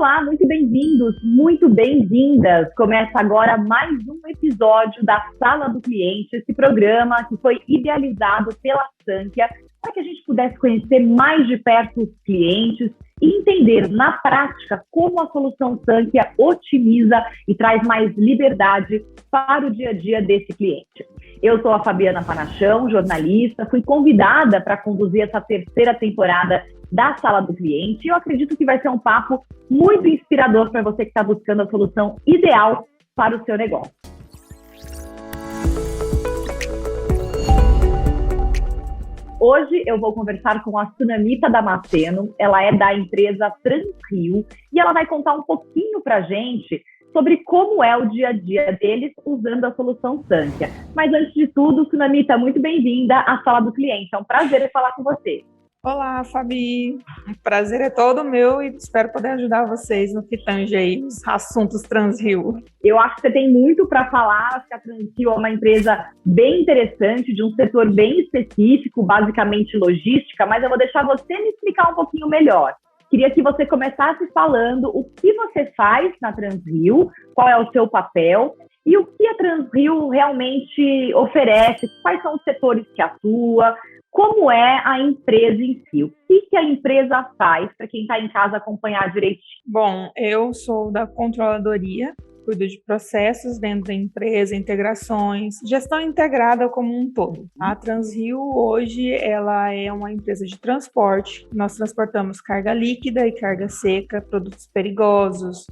Olá, muito bem-vindos, muito bem-vindas. Começa agora mais um episódio da Sala do Cliente, esse programa que foi idealizado pela Sankia para que a gente pudesse conhecer mais de perto os clientes e entender na prática como a solução Sankia otimiza e traz mais liberdade para o dia a dia desse cliente. Eu sou a Fabiana Panachão, jornalista, fui convidada para conduzir essa terceira temporada da Sala do Cliente e eu acredito que vai ser um papo muito inspirador para você que está buscando a solução ideal para o seu negócio. Hoje eu vou conversar com a Sunamita Damasceno, ela é da empresa Transrio e ela vai contar um pouquinho para a gente sobre como é o dia a dia deles usando a solução Sankia. Mas antes de tudo, Sunamita, muito bem-vinda à Sala do Cliente, é um prazer falar com você. Olá, Fabi. O prazer é todo meu e espero poder ajudar vocês no que tange aí os assuntos Transrio. Eu acho que você tem muito para falar, acho que a Transrio é uma empresa bem interessante, de um setor bem específico, basicamente logística, mas eu vou deixar você me explicar um pouquinho melhor. Queria que você começasse falando o que você faz na Transrio, qual é o seu papel e o que a Transrio realmente oferece, quais são os setores que atua, como é a empresa em si? O que a empresa faz para quem está em casa acompanhar direitinho? Bom, eu sou da controladoria, cuido de processos dentro da empresa, integrações, gestão integrada como um todo. A Transrio hoje ela é uma empresa de transporte. Nós transportamos carga líquida e carga seca, produtos perigosos,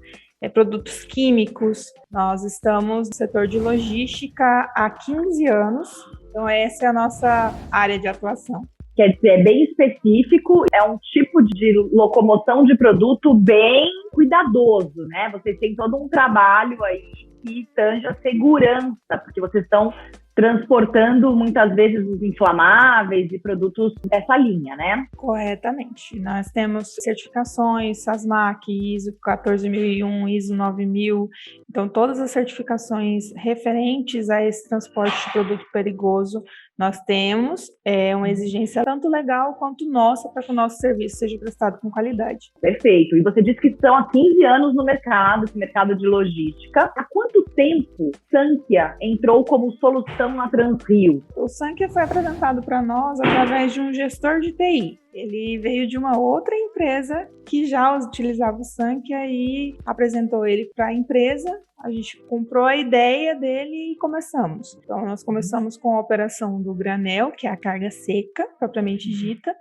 produtos químicos. Nós estamos no setor de logística há 15 anos. Então, essa é a nossa área de atuação. Quer dizer, é bem específico, é um tipo de locomoção de produto bem cuidadoso, né? Vocês têm todo um trabalho aí que tange a segurança, porque vocês estão transportando muitas vezes os inflamáveis e produtos dessa linha, né? Corretamente. Nós temos certificações, SASMAC, ISO 14001, ISO 9000. Então, todas as certificações referentes a esse transporte de produto perigoso, nós temos uma exigência tanto legal quanto nossa para que o nosso serviço seja prestado com qualidade. Perfeito. E você disse que estão há 15 anos no mercado, esse mercado de logística. Há quanto tempo Sankia entrou como solução na Transrio? O Sankia foi apresentado para nós através de um gestor de TI. Ele veio de uma outra empresa que já utilizava o Sankia e apresentou ele para a empresa. A gente comprou a ideia dele e começamos. Então, nós começamos com a operação do granel, que é a carga seca, propriamente dita,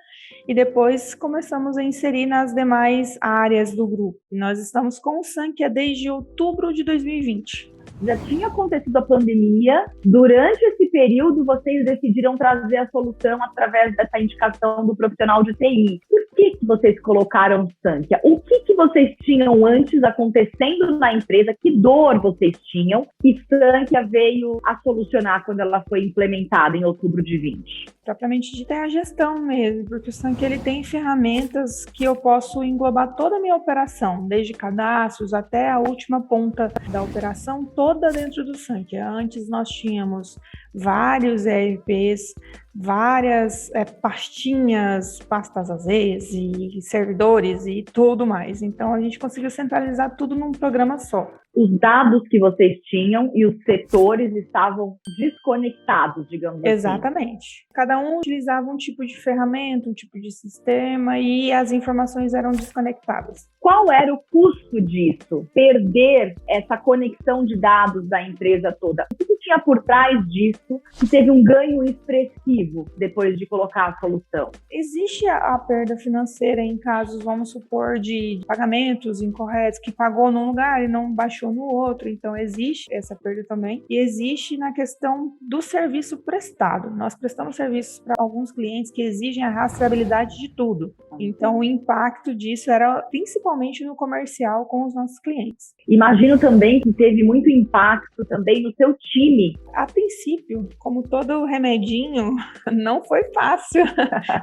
e depois começamos a inserir nas demais áreas do grupo. E nós estamos com o Sankia desde outubro de 2020. Já tinha acontecido a pandemia, durante esse período vocês decidiram trazer a solução através dessa indicação do profissional de TI. Por que vocês colocaram Sankia? O que vocês tinham antes acontecendo na empresa? Que dor vocês tinham? E Sankia veio a solucionar quando ela foi implementada em outubro de 20? Propriamente dita é a gestão mesmo, porque o Sankia ele tem ferramentas que eu posso englobar toda a minha operação, desde cadastros até a última ponta da operação, toda dentro do Sankia. Antes nós tínhamos vários ERPs, várias pastinhas, pastas AZs e servidores e tudo mais. Então a gente conseguiu centralizar tudo num programa só. Os dados que vocês tinham e os setores estavam desconectados, digamos assim. Exatamente. Cada um utilizava um tipo de ferramenta, um tipo de sistema e as informações eram desconectadas. Qual era o custo disso? Perder essa conexão de dados da empresa toda? O que tinha por trás disso que teve um ganho expressivo depois de colocar a solução? Existe a perda financeira em casos, vamos supor, de pagamentos incorretos, que pagou num lugar e não baixou no outro. Então, existe essa perda também. E existe na questão do serviço prestado. Nós prestamos serviços para alguns clientes que exigem a rastreabilidade de tudo. Então, o impacto disso era principalmente no comercial com os nossos clientes. Imagino também que teve muito impacto também no seu time. A princípio, como todo remedinho, não foi fácil,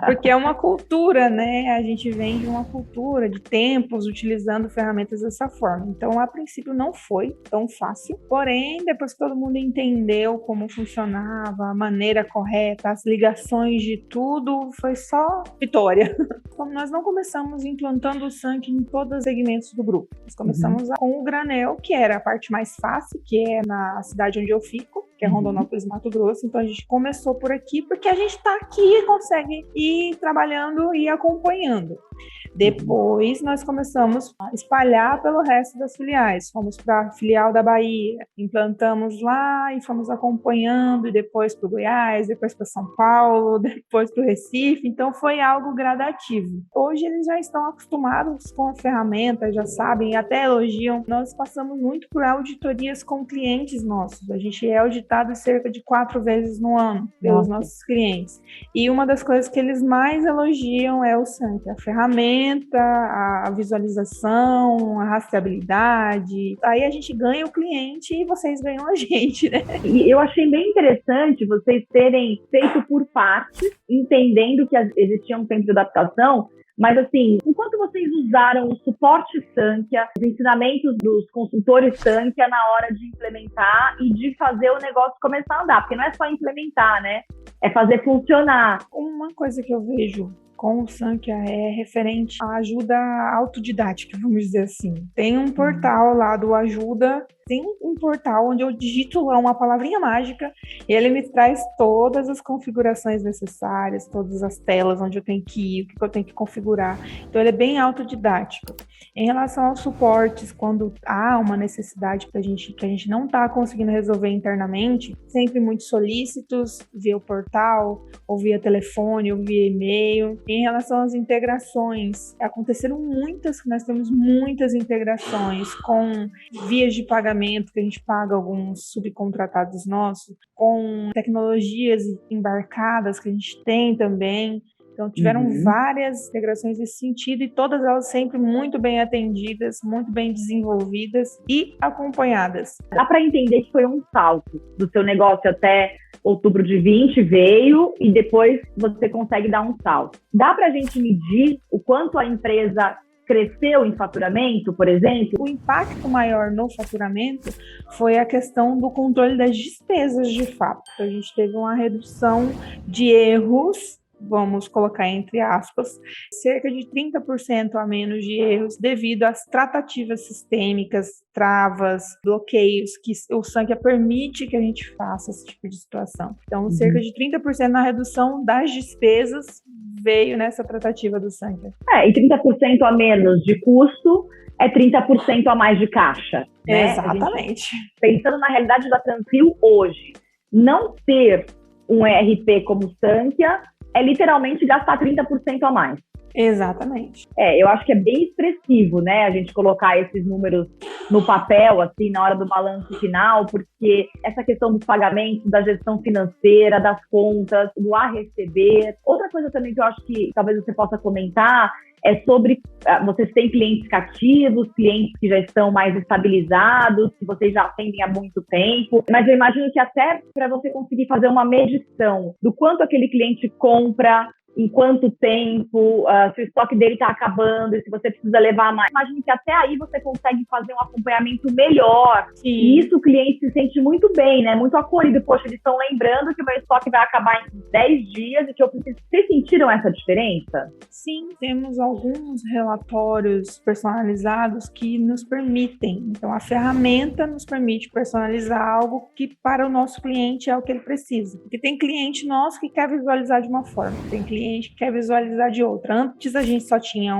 porque é uma cultura, né? A gente vem de uma cultura de tempos utilizando ferramentas dessa forma. Então, a princípio, não foi tão fácil. Porém, depois que todo mundo entendeu como funcionava, a maneira correta, as ligações de tudo, foi só vitória. Como nós não começamos implantando o Sankia em todos os segmentos do grupo. Nós começamos com o granel, que era a parte mais fácil, que é na cidade onde eu fico, que é Rondonópolis, Mato Grosso. Então a gente começou por aqui, porque a gente está aqui e consegue ir trabalhando e acompanhando. Depois nós começamos a espalhar pelo resto das filiais. Fomos para a filial da Bahia, implantamos lá e fomos acompanhando, e depois para o Goiás, depois para São Paulo, depois para o Recife. Então foi algo gradativo. Hoje eles já estão acostumados com a ferramenta, já sabem, até elogiam. Nós passamos muito por auditorias com clientes nossos. A gente é auditado cerca de 4 vezes no ano pelos nossos clientes. E uma das coisas que eles mais elogiam é o Sankia, a ferramenta, a visualização, a rastreabilidade. Aí a gente ganha o cliente e vocês ganham a gente, né? E eu achei bem interessante vocês terem feito por partes, entendendo que existia um tempo de adaptação, mas assim, enquanto vocês usaram o suporte Sankia, os ensinamentos dos consultores Sankia na hora de implementar e de fazer o negócio começar a andar, porque não é só implementar, né? É fazer funcionar. Uma coisa que eu vejo com o Sankia é referente à ajuda autodidática, vamos dizer assim. Tem um portal lá do Ajuda, tem um portal onde eu digito lá uma palavrinha mágica e ele me traz todas as configurações necessárias, todas as telas onde eu tenho que ir, o que eu tenho que configurar. Então ele é bem autodidático. Em relação aos suportes, quando há uma necessidade que a gente não está conseguindo resolver internamente, sempre muito solícitos via o portal, ou via telefone, ou via e-mail. Em relação às integrações, aconteceram nós temos muitas integrações com vias de pagamento, que a gente paga alguns subcontratados nossos, com tecnologias embarcadas que a gente tem também. Então, tiveram várias integrações nesse sentido e todas elas sempre muito bem atendidas, muito bem desenvolvidas e acompanhadas. Dá para entender que foi um salto do seu negócio até outubro de 20 veio e depois você consegue dar um salto. Dá para a gente medir o quanto a empresa cresceu em faturamento, por exemplo? O impacto maior no faturamento foi a questão do controle das despesas de fato. A gente teve uma redução de erros, vamos colocar entre aspas, cerca de 30% a menos de erros devido às tratativas sistêmicas, travas, bloqueios que o Sankia permite que a gente faça esse tipo de situação. Então, cerca de 30% na redução das despesas veio nessa tratativa do Sankia. E 30% a menos de custo é 30% a mais de caixa. Né? Exatamente. Pensando na realidade da Transrio hoje, não ter um ERP como Sankia é literalmente gastar 30% a mais. Exatamente. Eu acho que é bem expressivo, né, a gente colocar esses números no papel, assim, na hora do balanço final, porque essa questão dos pagamentos, da gestão financeira, das contas, do a receber. Outra coisa também que eu acho que talvez você possa comentar é sobre vocês têm clientes cativos, clientes que já estão mais estabilizados, que vocês já atendem há muito tempo, mas eu imagino que até para você conseguir fazer uma medição do quanto aquele cliente compra, em quanto tempo, se o estoque dele está acabando e se você precisa levar mais. Imagino que até aí você consegue fazer um acompanhamento melhor. Sim. E isso o cliente se sente muito bem, né? Muito acolhido. Poxa, eles estão lembrando que o meu estoque vai acabar em 10 dias e que eu preciso... Vocês sentiram essa diferença? Sim, temos alguns relatórios personalizados que nos permitem. Então, a ferramenta nos permite personalizar algo que para o nosso cliente é o que ele precisa. Porque tem cliente nosso que quer visualizar de uma forma, tem cliente que quer visualizar de outra. Antes a gente só tinha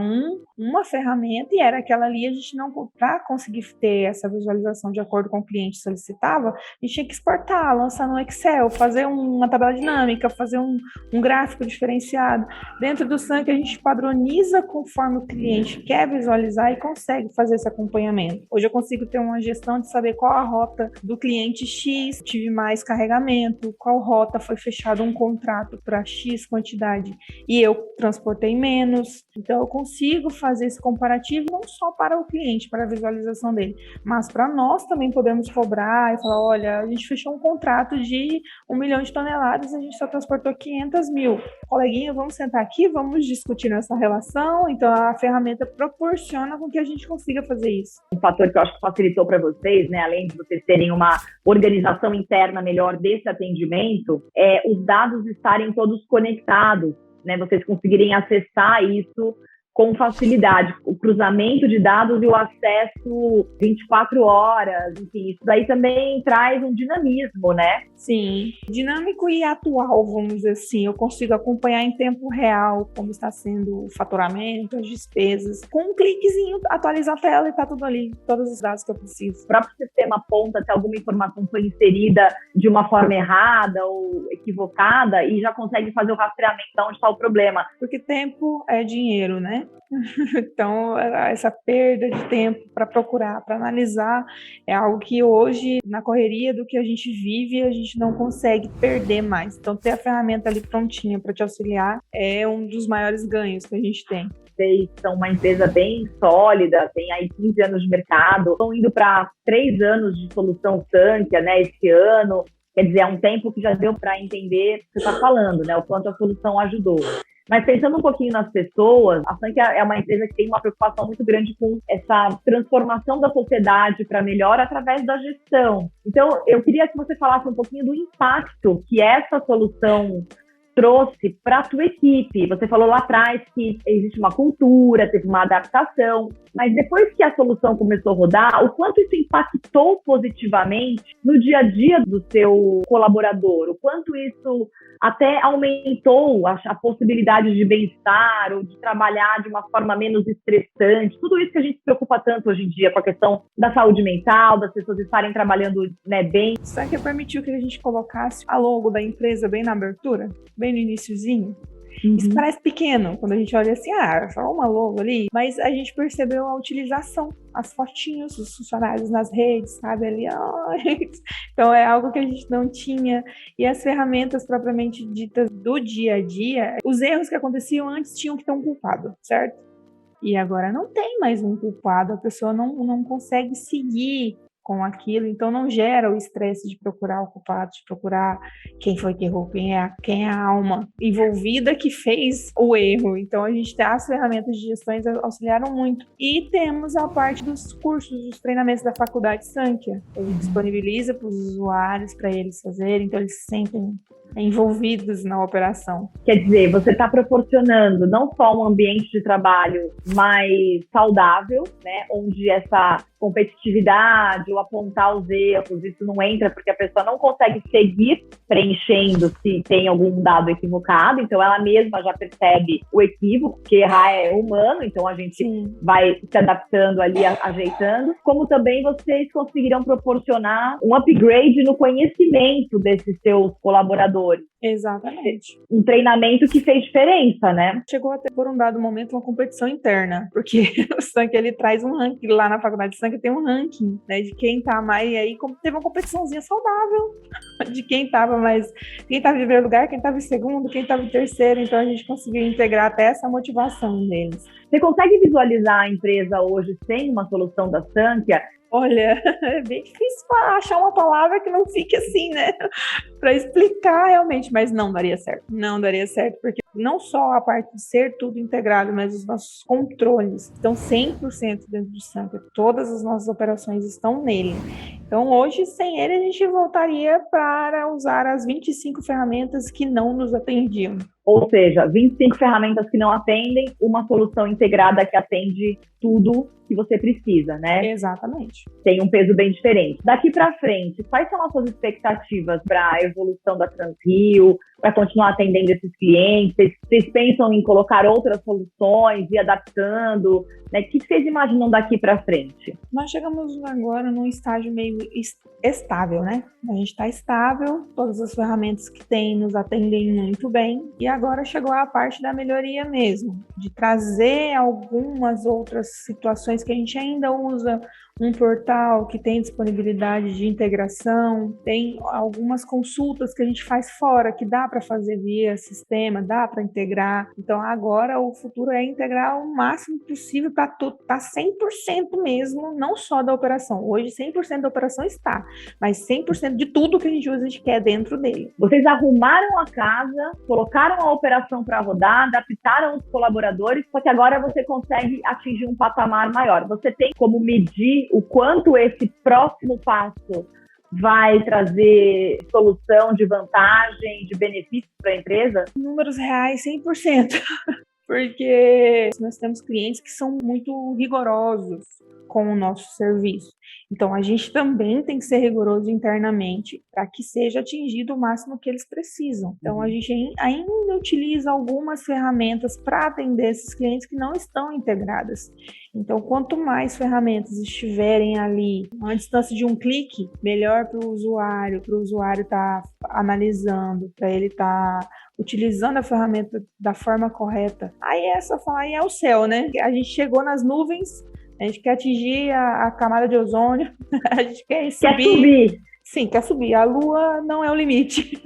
uma ferramenta e era aquela ali. A gente não, para conseguir ter essa visualização de acordo com o cliente solicitava, a gente tinha que exportar, lançar no Excel, fazer uma tabela dinâmica, fazer um gráfico diferenciado. Dentro do Sankia a gente padroniza conforme o cliente quer visualizar e consegue fazer esse acompanhamento. Hoje eu consigo ter uma gestão de saber qual a rota do cliente X, tive mais carregamento, qual rota foi fechado um contrato para X quantidade e eu transportei menos. Então eu consigo fazer esse comparativo não só para o cliente, para a visualização dele, mas para nós também podemos cobrar e falar, olha, a gente fechou um contrato de 1 milhão de toneladas, a gente só transportou 500 mil. Coleguinha, vamos sentar aqui, vamos discutir essa relação. Então a ferramenta proporciona com que a gente consiga fazer isso. Um fator que eu acho que facilitou para vocês, né, além de vocês terem uma organização interna melhor desse atendimento, é os dados estarem todos conectados, né, vocês conseguirem acessar isso com facilidade, o cruzamento de dados e o acesso 24 horas, enfim, isso daí também traz um dinamismo, né? Sim, dinâmico e atual, vamos dizer assim. Eu consigo acompanhar em tempo real como está sendo o faturamento, as despesas. Com um cliquezinho, atualizar a tela e tá tudo ali, todos os dados que eu preciso. O próprio sistema aponta se alguma informação foi inserida de uma forma errada ou equivocada e já consegue fazer o rastreamento de onde está o problema. Porque tempo é dinheiro, né? Então, essa perda de tempo para procurar, para analisar, é algo que hoje, na correria do que a gente vive, a gente não consegue perder mais. Então, ter a ferramenta ali prontinha para te auxiliar é um dos maiores ganhos que a gente tem. Vocês são uma empresa bem sólida, tem aí 15 anos de mercado, estão indo para 3 anos de solução Sankhya, né, esse ano. Quer dizer, é um tempo que já deu para entender o que você está falando, né, o quanto a solução ajudou. Mas pensando um pouquinho nas pessoas, a Sankhya é uma empresa que tem uma preocupação muito grande com essa transformação da sociedade para melhor através da gestão. Então, eu queria que você falasse um pouquinho do impacto que essa solução trouxe para a tua equipe. Você falou lá atrás que existe uma cultura, teve uma adaptação, mas depois que a solução começou a rodar, o quanto isso impactou positivamente no dia a dia do seu colaborador? O quanto isso até aumentou a possibilidade de bem-estar ou de trabalhar de uma forma menos estressante? Tudo isso que a gente se preocupa tanto hoje em dia com a questão da saúde mental, das pessoas estarem trabalhando, né, bem. Será que permitiu que a gente colocasse a logo da empresa bem na abertura? Bem no iniciozinho? Isso parece pequeno, quando a gente olha assim, só uma logo ali, mas a gente percebeu a utilização, as fotinhos dos funcionários nas redes, sabe, ali, então é algo que a gente não tinha, e as ferramentas propriamente ditas do dia a dia, os erros que aconteciam antes tinham que ter um culpado, certo? E agora não tem mais um culpado, a pessoa não consegue seguir com aquilo, então não gera o estresse de procurar o culpado, de procurar quem foi que errou, quem é a alma envolvida que fez o erro. Então a gente tem as ferramentas de gestões auxiliaram muito. E temos a parte dos cursos, dos treinamentos da faculdade Sankhya. A gente disponibiliza para os usuários, para eles fazerem, então eles se sentem envolvidos na operação. Quer dizer, você está proporcionando não só um ambiente de trabalho mais saudável, né, onde essa competitividade ou apontar os erros, isso não entra porque a pessoa não consegue seguir preenchendo se tem algum dado equivocado, então ela mesma já percebe o equívoco, porque errar é humano, então a gente vai se adaptando ali, ajeitando, como também vocês conseguirão proporcionar um upgrade no conhecimento desses seus colaboradores. Exatamente. Um treinamento que fez diferença, né? Chegou a ter, por um dado momento, uma competição interna, porque o Sankhya, ele traz um ranking lá na faculdade de Sankhya, tem um ranking, né, de quem tá mais, e aí teve uma competiçãozinha saudável, de quem tava em primeiro lugar, quem tava em segundo, quem tava em terceiro, então a gente conseguiu integrar até essa motivação deles. Você consegue visualizar a empresa hoje sem uma solução da Sankhya? Olha, é bem difícil achar uma palavra que não fique assim, né? Para explicar realmente, mas não daria certo. Não daria certo, porque não só a parte de ser tudo integrado, mas os nossos controles estão 100% dentro do Sankhya. Todas as nossas operações estão nele. Então, hoje, sem ele, a gente voltaria para usar as 25 ferramentas que não nos atendiam. Ou seja, 25 ferramentas que não atendem, uma solução integrada que atende tudo que você precisa, né? Exatamente. Tem um peso bem diferente. Daqui para frente, quais são as suas expectativas para a evolução da Transrio, para continuar atendendo esses clientes? Vocês pensam em colocar outras soluções e adaptando? Né? O que vocês imaginam daqui para frente? Nós chegamos agora num estágio meio estável, né? A gente está estável, todas as ferramentas que tem nos atendem muito bem, e agora chegou a parte da melhoria mesmo, de trazer algumas outras situações que a gente ainda usa um portal que tem disponibilidade de integração, tem algumas consultas que a gente faz fora, que dá para fazer via sistema, dá para integrar. Então agora o futuro é integrar o máximo possível para tudo, tá 100% mesmo, não só da operação. Hoje 100% da operação está, mas 100% de tudo que a gente usa, a gente quer dentro dele. Vocês arrumaram a casa, colocaram a operação para rodar, adaptaram os colaboradores, só que agora você consegue atingir um patamar maior. Você tem como medir o quanto esse próximo passo vai trazer solução de vantagem, de benefícios para a empresa? Números reais, 100%. porque nós temos clientes que são muito rigorosos com o nosso serviço. Então, a gente também tem que ser rigoroso internamente para que seja atingido o máximo que eles precisam. Então, a gente ainda utiliza algumas ferramentas para atender esses clientes que não estão integradas. Então, quanto mais ferramentas estiverem ali, a uma distância de um clique, melhor para o usuário estar analisando, para ele estar utilizando a ferramenta da forma correta. Aí é o céu, né? A gente chegou nas nuvens, a gente quer atingir a camada de ozônio, a gente quer subir. Quer subir. Sim, quer subir. A Lua não é o limite.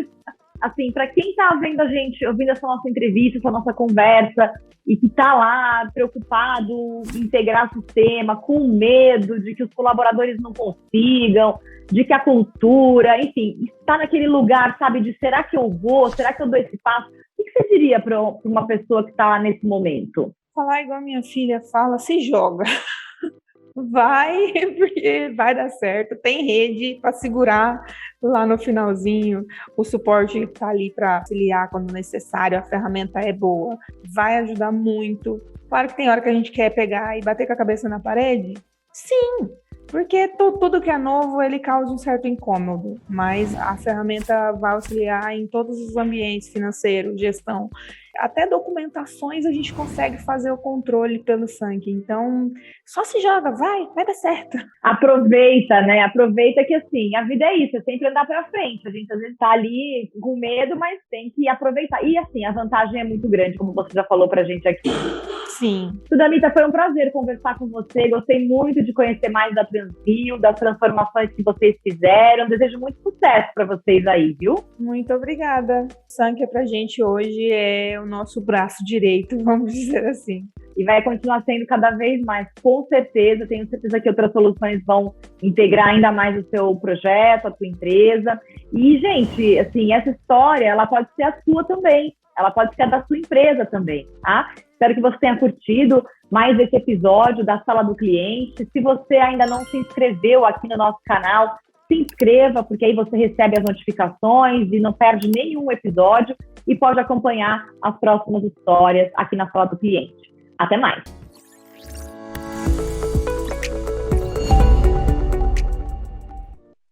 Assim, para quem está vendo a gente, ouvindo essa nossa entrevista, essa nossa conversa, e que está lá preocupado em integrar o sistema, com medo de que os colaboradores não consigam, de que a cultura, enfim, está naquele lugar, sabe, de será que eu vou, será que eu dou esse passo? O que você diria para uma pessoa que está lá nesse momento? Falar igual a minha filha fala, se joga. Vai, porque vai dar certo. Tem rede para segurar lá no finalzinho. O suporte está ali para auxiliar quando necessário. A ferramenta é boa. Vai ajudar muito. Claro que tem hora que a gente quer pegar e bater com a cabeça na parede. Sim, porque tudo que é novo, ele causa um certo incômodo. Mas a ferramenta vai auxiliar em todos os ambientes financeiros, gestão. Até documentações a gente consegue fazer o controle pelo Sank. Então, só se joga, vai dar certo. Aproveita, né? Aproveita que, assim, a vida é isso, é sempre andar pra frente. A gente, às vezes, tá ali com medo, mas tem que aproveitar. E, assim, a vantagem é muito grande, como você já falou pra gente aqui. Sim. Sudamita, foi um prazer conversar com você. Gostei muito de conhecer mais da Transrio, das transformações que vocês fizeram. Desejo muito sucesso para vocês aí, viu? Muito obrigada. Sank pra gente hoje é o nosso braço direito, vamos dizer assim. E vai continuar sendo cada vez mais, com certeza. Tenho certeza que outras soluções vão integrar ainda mais o seu projeto, a sua empresa. E, gente, assim, essa história, ela pode ser a sua também. Ela pode ser a da sua empresa também, tá? Espero que você tenha curtido mais esse episódio da Sala do Cliente. Se você ainda não se inscreveu aqui no nosso canal, se inscreva, porque aí você recebe as notificações e não perde nenhum episódio e pode acompanhar as próximas histórias aqui na Sala do Cliente. Até mais!